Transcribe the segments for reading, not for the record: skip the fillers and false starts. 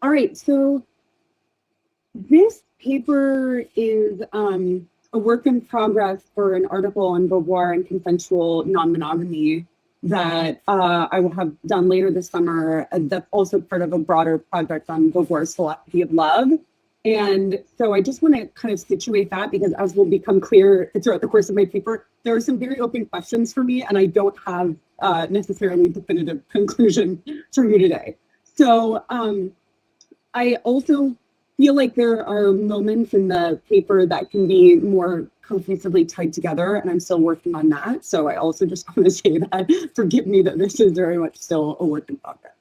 All right, so this paper is a work in progress for an article on Beauvoir and consensual non-monogamy that I will have done later this summer. That's also part of a broader project on Beauvoir's philosophy of love. And so I just want to kind of situate that because as will become clear throughout the course of my paper, there are some very open questions for me and I don't have necessarily definitive conclusion for you today. So I also feel like there are moments in the paper that can be more cohesively tied together, and I'm still working on that. So I also just want to say that, forgive me that this is very much still a work in progress.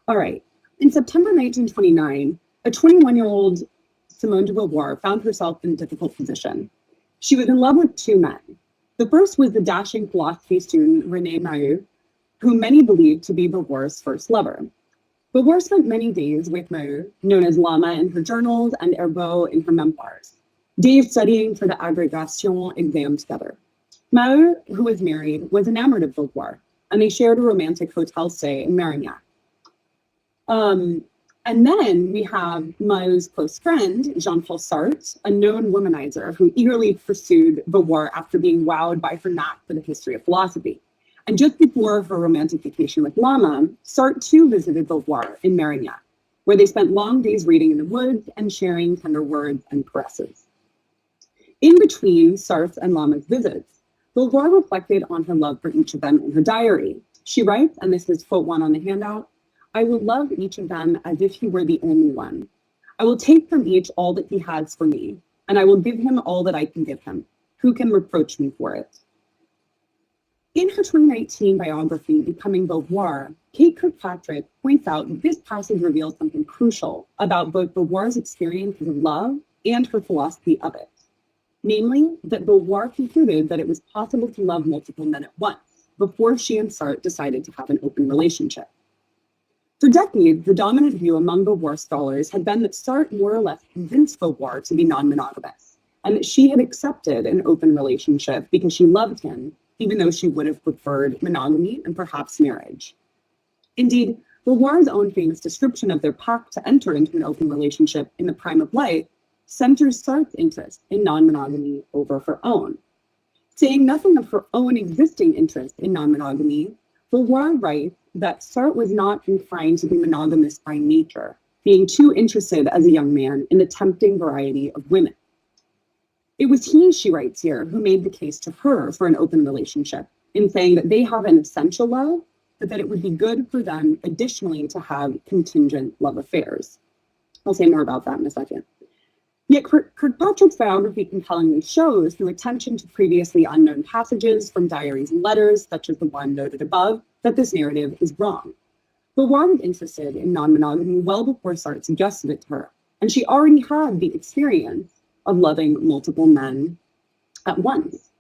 All right. In September 1929, a 21-year-old Simone de Beauvoir found herself in a difficult position. She was in love with two men. The first was the dashing philosophy student René Maheu, whom many believed to be Beauvoir's first lover. Beauvoir spent many days with Maheu, known as Lama in her journals and Herbeau in her memoirs, days studying for the agrégation exam together. Maheu, who was married, was enamored of Beauvoir, and they shared a romantic hotel stay in Marignac. And then we have Maheu's close friend, Jean-Paul Sartre, a known womanizer who eagerly pursued Beauvoir after being wowed by her knack for the history of philosophy. And just before her romantic vacation with Lama, Sartre too visited Beauvoir in Marignac, where they spent long days reading in the woods and sharing tender words and caresses. In between Sartre and Lama's visits, Beauvoir reflected on her love for each of them in her diary. She writes, and this is quote 1 on the handout, "I will love each of them as if he were the only one. I will take from each all that he has for me, and I will give him all that I can give him. Who can reproach me for it?" In her 2019 biography, Becoming Beauvoir, Kate Kirkpatrick points out that this passage reveals something crucial about both Beauvoir's experiences of love and her philosophy of it. Namely, that Beauvoir concluded that it was possible to love multiple men at once before she and Sartre decided to have an open relationship. For decades, the dominant view among Beauvoir scholars had been that Sartre more or less convinced Beauvoir to be non-monogamous, and that she had accepted an open relationship because she loved him, even though she would have preferred monogamy and perhaps marriage. Indeed, Beauvoir's own famous description of their pact to enter into an open relationship in the prime of life centers Sartre's interest in non-monogamy over her own. Saying nothing of her own existing interest in non-monogamy, Beauvoir writes that Sartre was not inclined to be monogamous by nature, being too interested as a young man in the tempting variety of women. It was he, she writes here, who made the case to her for an open relationship in saying that they have an essential love, but that it would be good for them additionally to have contingent love affairs. I'll say more about that in a second. Yet Kirkpatrick's biography compellingly shows, through attention to previously unknown passages from diaries and letters, such as the one noted above, that this narrative is wrong. Beauvoir was interested in non-monogamy well before Sartre suggested it to her, and she already had the experience of loving multiple men at once.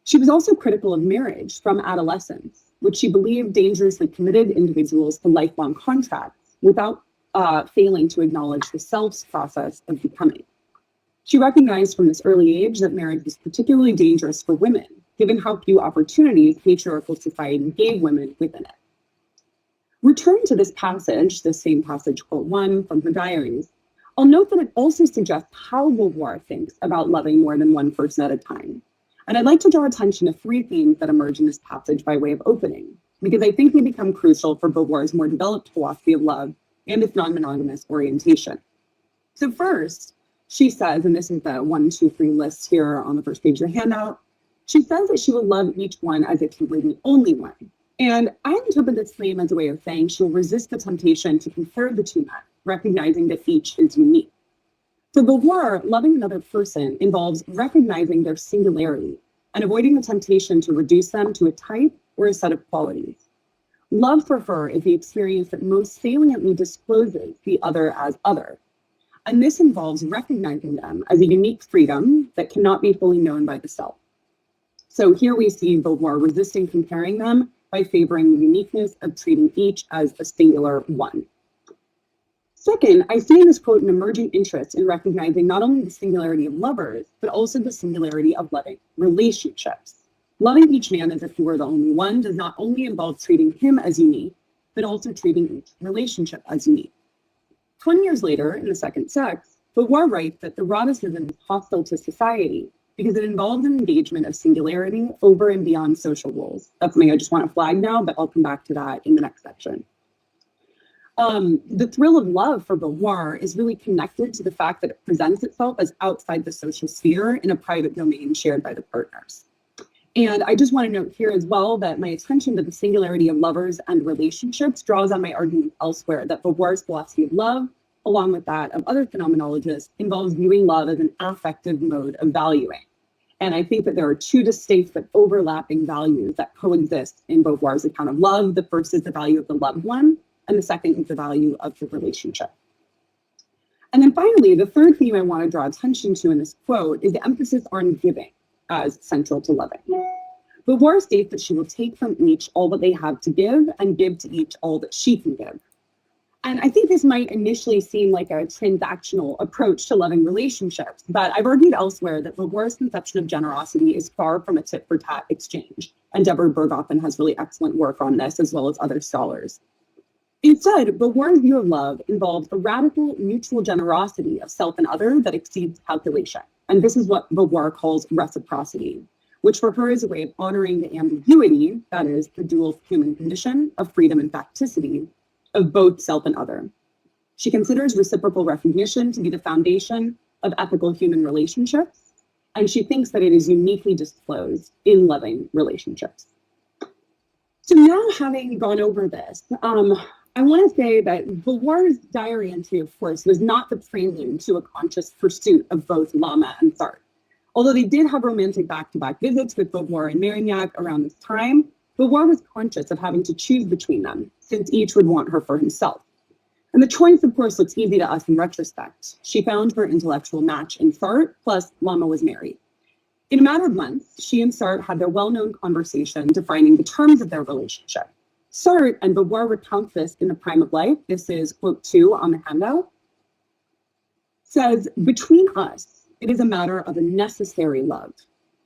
She was also critical of marriage from adolescence, which she believed dangerously committed individuals to lifelong contracts without failing to acknowledge the self's process of becoming. She recognized from this early age that marriage was particularly dangerous for women, given how few opportunities patriarchal society gave women within it. Returning to this passage, the same passage, quote 1 from her diaries, I'll note that it also suggests how Beauvoir thinks about loving more than one person at a time. And I'd like to draw attention to 3 themes that emerge in this passage by way of opening, because I think they become crucial for Beauvoir's more developed philosophy of love and its non-monogamous orientation. So first, she says, and this is the 1, 2, 3 list here on the first page of the handout, she says that she will love each one as if he were the only one. And I interpret this claim as a way of saying she'll resist the temptation to compare the two men, recognizing that each is unique. For Beauvoir, loving another person involves recognizing their singularity and avoiding the temptation to reduce them to a type or a set of qualities. Love for her is the experience that most saliently discloses the other as other. And this involves recognizing them as a unique freedom that cannot be fully known by the self. So here we see Beauvoir resisting comparing them by favoring the uniqueness of treating each as a singular one. Second, I see in this quote an emerging interest in recognizing not only the singularity of lovers, but also the singularity of loving relationships. Loving each man as if he were the only one does not only involve treating him as unique, but also treating each relationship as unique. 20 years later, in The Second Sex, Beauvoir writes that eroticism is hostile to society because it involves an engagement of singularity over and beyond social roles. That's something I just want to flag now, but I'll come back to that in the next section. The thrill of love for Beauvoir is really connected to the fact that it presents itself as outside the social sphere in a private domain shared by the partners. And I just want to note here as well that my attention to the singularity of lovers and relationships draws on my argument elsewhere that Beauvoir's philosophy of love, along with that of other phenomenologists, involves viewing love as an affective mode of valuing. And I think that there are two distinct but overlapping values that coexist in Beauvoir's account of love. The first is the value of the loved one, and the second is the value of the relationship. And then finally, the third theme I want to draw attention to in this quote is the emphasis on giving as central to loving. Beauvoir states that she will take from each all that they have to give and give to each all that she can give. And I think this might initially seem like a transactional approach to loving relationships, but I've argued elsewhere that Beauvoir's conception of generosity is far from a tit-for-tat exchange. And Deborah Berghoffen has really excellent work on this, as well as other scholars. Instead, Beauvoir's view of love involves a radical mutual generosity of self and other that exceeds calculation. And this is what Beauvoir calls reciprocity, which for her is a way of honoring the ambiguity, that is, the dual human condition of freedom and facticity, of both self and other. She considers reciprocal recognition to be the foundation of ethical human relationships, and she thinks that it is uniquely disclosed in loving relationships. So now, having gone over this, I want to say that Beauvoir's diary entry, of course, was not the prelude to a conscious pursuit of both Lama and Sartre. Although they did have romantic back-to-back visits with Beauvoir and Marignac around this time, Beauvoir was conscious of having to choose between them, since each would want her for himself. And the choice, of course, looks easy to us in retrospect. She found her intellectual match in Sartre, plus Lama was married. In a matter of months, she and Sartre had their well-known conversation defining the terms of their relationship. Sartre, and Beauvoir recounts this in The Prime of Life, this is quote 2 on the handout, says, "Between us, it is a matter of a necessary love.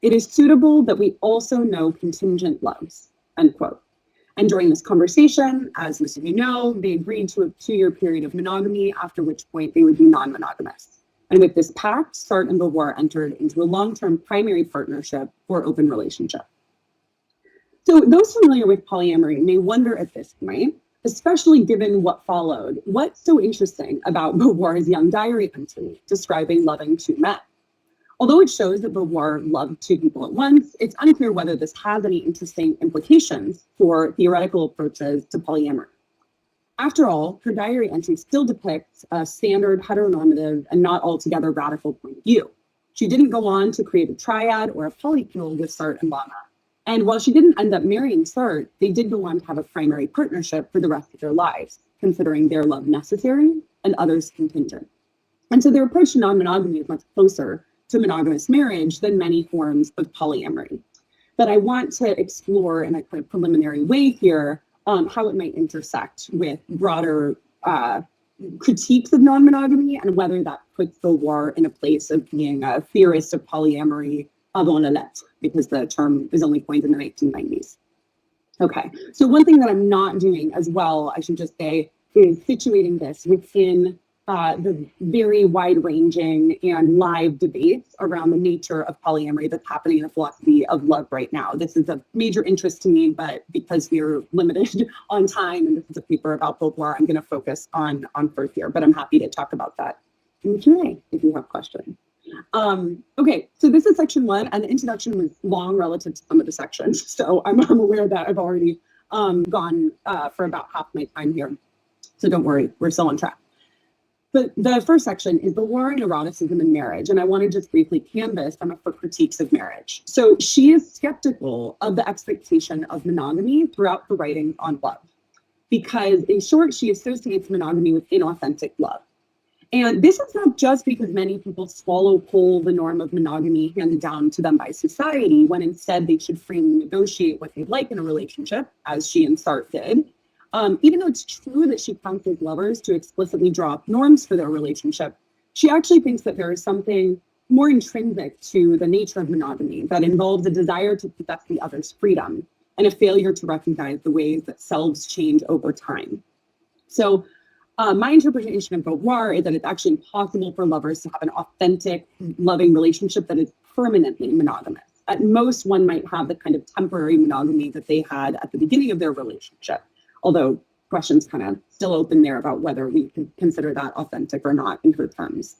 It is suitable that we also know contingent loves," end quote. And during this conversation, as most of you know, they agreed to a 2-year period of monogamy, after which point they would be non-monogamous. And with this pact, Sartre and Beauvoir entered into a long-term primary partnership or open relationship. So those familiar with polyamory may wonder at this point, especially given what followed, what's so interesting about Beauvoir's young diary entry describing loving 2 men? Although it shows that Beauvoir loved 2 people at once, it's unclear whether this has any interesting implications for theoretical approaches to polyamory. After all, her diary entry still depicts a standard heteronormative and not altogether radical point of view. She didn't go on to create a triad or a polycule with Sartre and Lama. And while she didn't end up marrying Sartre, they did go on to have a primary partnership for the rest of their lives, considering their love necessary and others contingent. And so their approach to non-monogamy is much closer to monogamous marriage than many forms of polyamory. But I want to explore in a kind of preliminary way here how it might intersect with broader critiques of non-monogamy and whether that puts Beauvoir in a place of being a theorist of polyamory avant la lettre, because the term is only coined in the 1990s. Okay, so one thing that I'm not doing as well, I should just say, is situating this within the very wide-ranging and live debates around the nature of polyamory that's happening in the philosophy of love right now. This is of major interest to me, but because we're limited on time and this is a paper about Beauvoir, I'm going to focus on first here, but I'm happy to talk about that in the Q&A if you have questions. Okay, so this is section 1, and the introduction was long relative to some of the sections, so I'm aware that I've already gone for about half my time here, so don't worry, we're still on track. But the first section is Beauvoir and eroticism in marriage, and I want to just briefly canvass some of her critiques of marriage. So she is skeptical of the expectation of monogamy throughout her writing on love, because in short, she associates monogamy with inauthentic love. And this is not just because many people swallow whole the norm of monogamy handed down to them by society, when instead they should freely negotiate what they'd like in a relationship, as she and Sartre did. Even though it's true that she prompted lovers to explicitly draw up norms for their relationship, she actually thinks that there is something more intrinsic to the nature of monogamy that involves a desire to possess the other's freedom and a failure to recognize the ways that selves change over time. So My interpretation of Beauvoir is that it's actually impossible for lovers to have an authentic, loving relationship that is permanently monogamous. At most, one might have the kind of temporary monogamy that they had at the beginning of their relationship, although questions kind of still open there about whether we can consider that authentic or not in her terms.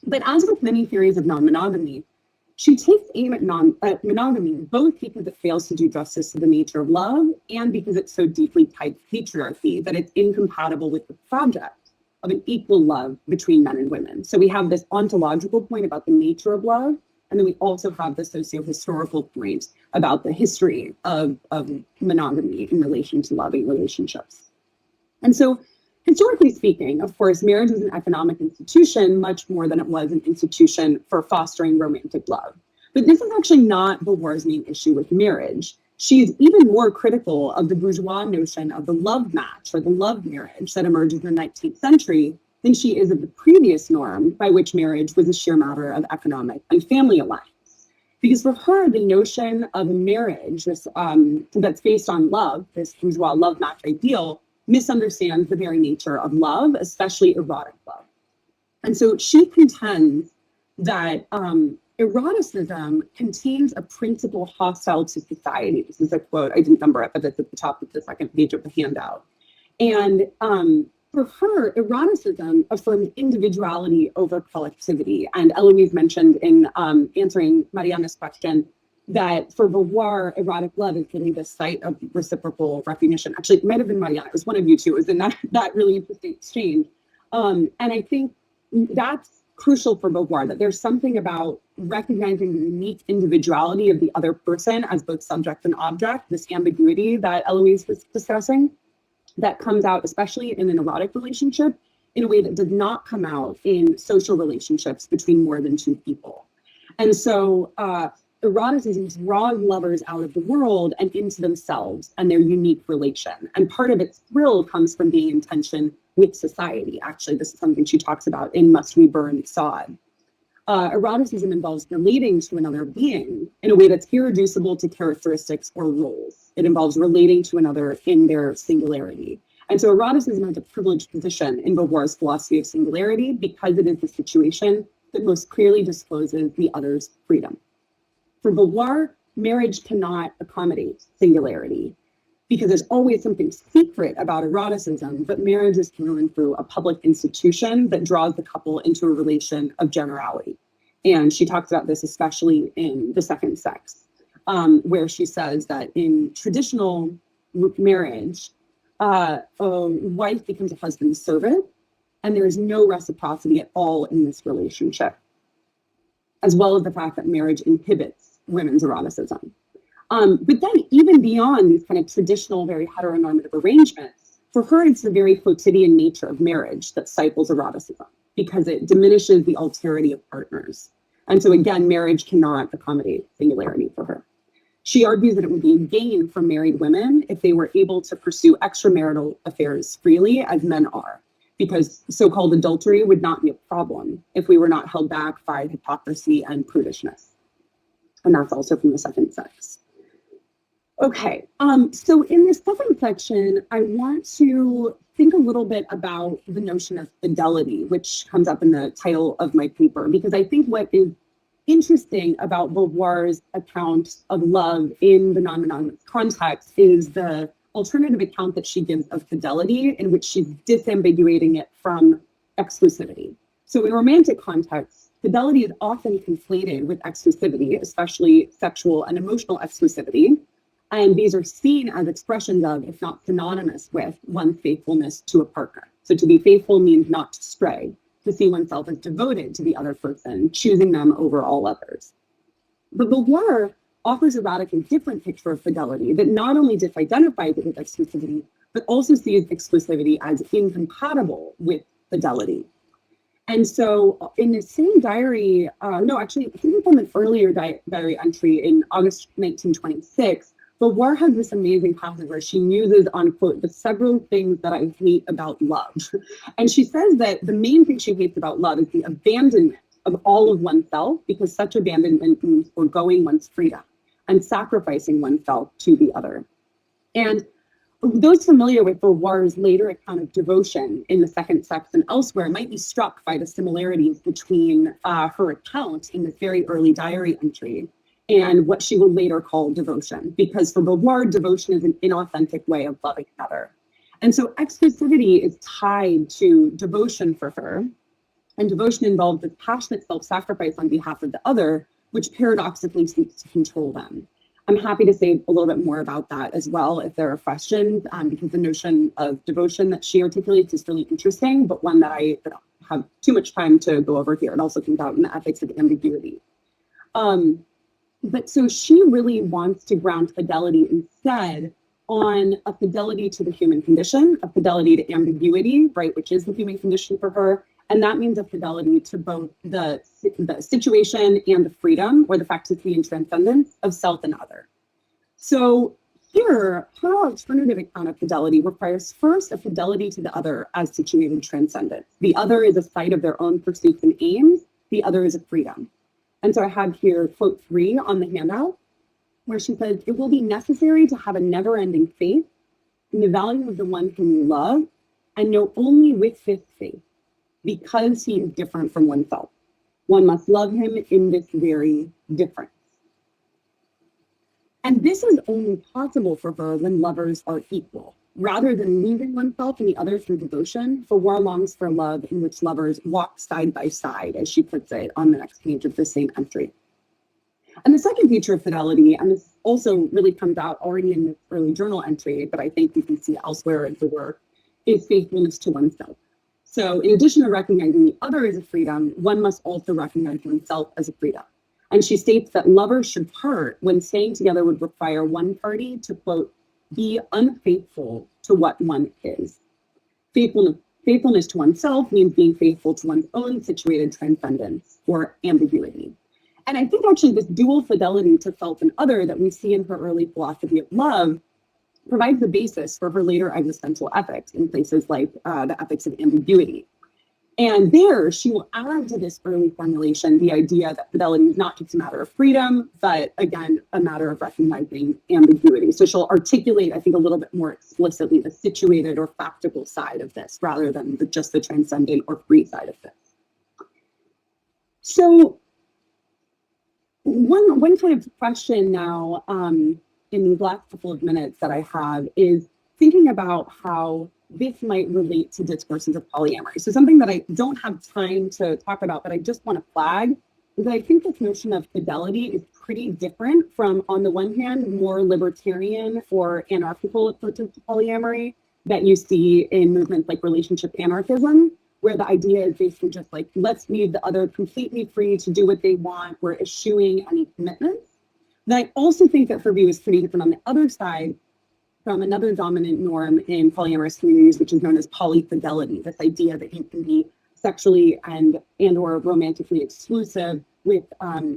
But as with many theories of non-monogamy, she takes aim at monogamy, both because it fails to do justice to the nature of love and because it's so deeply tied to patriarchy that it's incompatible with the project of an equal love between men and women. So we have this ontological point about the nature of love, and then we also have the socio-historical point about the history of monogamy in relation to loving relationships. And so, historically speaking, of course, marriage was an economic institution much more than it was an institution for fostering romantic love. But this is actually not Beauvoir's main issue with marriage. She is even more critical of the bourgeois notion of the love match or the love marriage that emerges in the 19th century than she is of the previous norm by which marriage was a sheer matter of economic and family alliance. Because for her, the notion of a marriage that's based on love, this bourgeois love match ideal, misunderstands the very nature of love, especially erotic love. And so she contends that eroticism contains a principle hostile to society. This is a quote, I didn't number it, but it's at the top of the second page of the handout. And for her, eroticism affirms individuality over collectivity. And Eloise mentioned in answering Mariana's question that for Beauvoir, erotic love is really the site of reciprocal recognition. Actually, it might have been Mariana. It was one of you two. It was in that really interesting exchange. And I think that's crucial for Beauvoir, that there's something about recognizing the unique individuality of the other person as both subject and object, this ambiguity that Eloise was discussing, that comes out, especially in an erotic relationship, in a way that does not come out in social relationships between more than two people. And so eroticism draws lovers out of the world and into themselves and their unique relation. And part of its thrill comes from being in tension with society. Actually, this is something she talks about in Must We Burn Sod. Eroticism involves relating to another being in a way that's irreducible to characteristics or roles. It involves relating to another in their singularity. And so eroticism has a privileged position in Beauvoir's philosophy of singularity because it is the situation that most clearly discloses the other's freedom. For Beauvoir, marriage cannot accommodate singularity because there's always something secret about eroticism, but marriage is through and through a public institution that draws the couple into a relation of generality. And she talks about this especially in The Second Sex, where she says that in traditional marriage, a wife becomes a husband's servant, and there is no reciprocity at all in this relationship, as well as the fact that marriage inhibits women's eroticism. But then even beyond these kind of traditional, very heteronormative arrangements, for her, it's the very quotidian nature of marriage that stifles eroticism because it diminishes the alterity of partners. And so again, marriage cannot accommodate singularity for her. She argues that it would be a gain for married women if they were able to pursue extramarital affairs freely as men are, because so-called adultery would not be a problem if we were not held back by hypocrisy and prudishness. And that's also from The Second Sex. Okay, so in this second section, I want to think a little bit about the notion of fidelity, which comes up in the title of my paper, because I think what is interesting about Beauvoir's account of love in the non-monogamous context is the alternative account that she gives of fidelity, in which she's disambiguating it from exclusivity. So in romantic contexts, fidelity is often conflated with exclusivity, especially sexual and emotional exclusivity. And these are seen as expressions of, if not synonymous with, one's faithfulness to a partner. So to be faithful means not to stray, to see oneself as devoted to the other person, choosing them over all others. But Beauvoir offers a radically different picture of fidelity that not only disidentifies it with exclusivity, but also sees exclusivity as incompatible with fidelity. And so in the same diary, I think it's from an earlier diary entry in August 1926, Beauvoir has this amazing passage where she muses on, quote, the several things that I hate about love. And she says that the main thing she hates about love is the abandonment of all of oneself, because such abandonment means foregoing one's freedom and sacrificing oneself to the other. And Those familiar with Beauvoir's later account of devotion in The Second Sex and elsewhere might be struck by the similarities between her account in this very early diary entry and what she would later call devotion, because for Beauvoir, devotion is an inauthentic way of loving another. And so exclusivity is tied to devotion for her, and devotion involves a passionate self-sacrifice on behalf of the other, which paradoxically seeks to control them. I'm happy to say a little bit more about that as well if there are questions, because the notion of devotion that she articulates is really interesting, but one that I don't have too much time to go over here. It also comes out in the ethics of ambiguity. But so she really wants to ground fidelity instead on a fidelity to the human condition, a fidelity to ambiguity, right, which is the human condition for her. And that means a fidelity to both the situation and the freedom, or the facticity and transcendence of self and other. So here, her alternative account of fidelity requires first a fidelity to the other as situated transcendence. The other is a site of their own pursuits and aims. The other is a freedom. And so I have here quote 3 on the handout, where she says, "It will be necessary to have a never-ending faith in the value of the one whom you love, and know only with this faith, because he is different from oneself. One must love him in this very difference." And this is only possible for her when lovers are equal. Rather than losing oneself and the other through devotion, Beauvoir longs for love in which lovers walk side by side, as she puts it on the next page of the same entry. And the second feature of fidelity, and this also really comes out already in this early journal entry, but I think you can see elsewhere in the work, is faithfulness to oneself. So in addition to recognizing the other as a freedom, one must also recognize oneself as a freedom. And she states that lovers should part when staying together would require one party to, quote, be unfaithful to what one is. Faithfulness to oneself means being faithful to one's own situated transcendence or ambiguity. And I think actually this dual fidelity to self and other that we see in her early philosophy of love provides the basis for her later existential ethics in places like the ethics of ambiguity. And there she will add to this early formulation the idea that fidelity is not just a matter of freedom, but again, a matter of recognizing ambiguity. So she'll articulate, I think, a little bit more explicitly the situated or factical side of this rather than just the transcendent or free side of this. So one kind of question now in these last couple of minutes that I have is thinking about how this might relate to discourses of polyamory. So something that I don't have time to talk about, but I just want to flag, is that I think this notion of fidelity is pretty different from, on the one hand, more libertarian or anarchical approaches to polyamory that you see in movements like relationship anarchism, where the idea is basically just like, let's leave the other completely free to do what they want. We're eschewing any commitments. And I also think that her view is pretty different on the other side from another dominant norm in polyamorous communities, which is known as polyfidelity, this idea that you can be sexually and or romantically exclusive with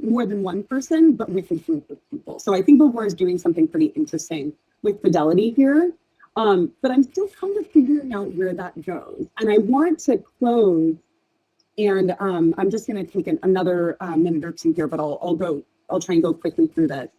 more than one person, but with a group of people. So I think Beauvoir is doing something pretty interesting with fidelity here, but I'm still kind of figuring out where that goes. And I want to close, and I'm just going to take another minute or two here, but I'll try and go quickly through this.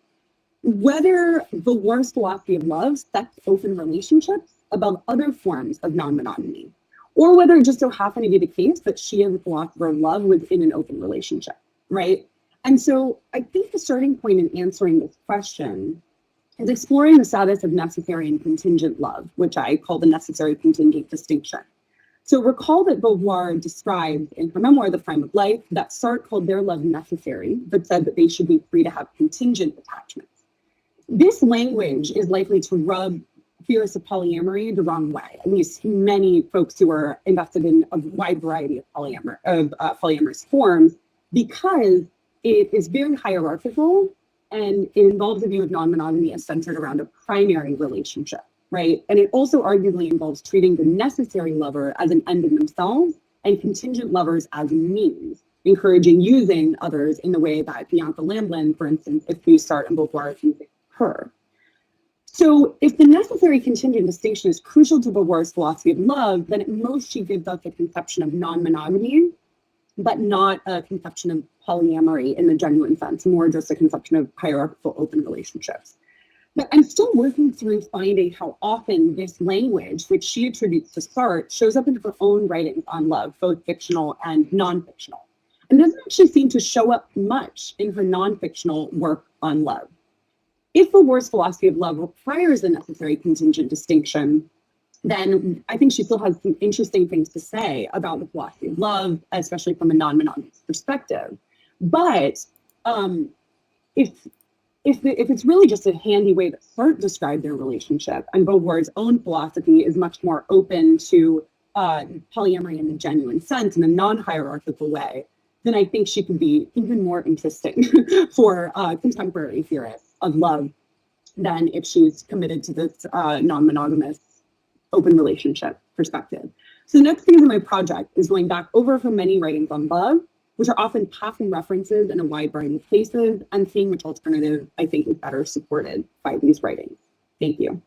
Whether Beauvoir's philosophy of love sets open relationships above other forms of non-monogamy, or whether it just so happened to be the case that she as a philosopher of love was in an open relationship, right? And so I think the starting point in answering this question is exploring the status of necessary and contingent love, which I call the necessary contingent distinction. So recall that Beauvoir described in her memoir, The Prime of Life, that Sartre called their love necessary, but said that they should be free to have contingent attachments. This language is likely to rub theorists of polyamory the wrong way. And you see many folks who are invested in a wide variety of polyamorous forms, because it is very hierarchical and it involves a view of non-monogamy as centered around a primary relationship, right? And it also arguably involves treating the necessary lover as an end in themselves and contingent lovers as a means, encouraging using others in the way that Bianca Lamblin, for instance, if we start in Beauvoir, is using her. So if the necessary contingent distinction is crucial to Beauvoir's philosophy of love, then at most she gives us a conception of non-monogamy, but not a conception of polyamory in the genuine sense, more just a conception of hierarchical open relationships. But I'm still working through finding how often this language, which she attributes to Sartre, shows up in her own writings on love, both fictional and non-fictional, and doesn't actually seem to show up much in her non-fictional work on love. If Beauvoir's philosophy of love requires the necessary contingent distinction, then I think she still has some interesting things to say about the philosophy of love, especially from a non-monogamous perspective. But if it's really just a handy way that Sartre described their relationship, and Beauvoir's own philosophy is much more open to polyamory in a genuine sense, in a non-hierarchical way, then I think she could be even more interesting for contemporary theorists of love than if she's committed to this non-monogamous open relationship perspective. So the next phase of my project is going back over her many writings on love, which are often passing references in a wide variety of places, and seeing which alternative I think is better supported by these writings. Thank you.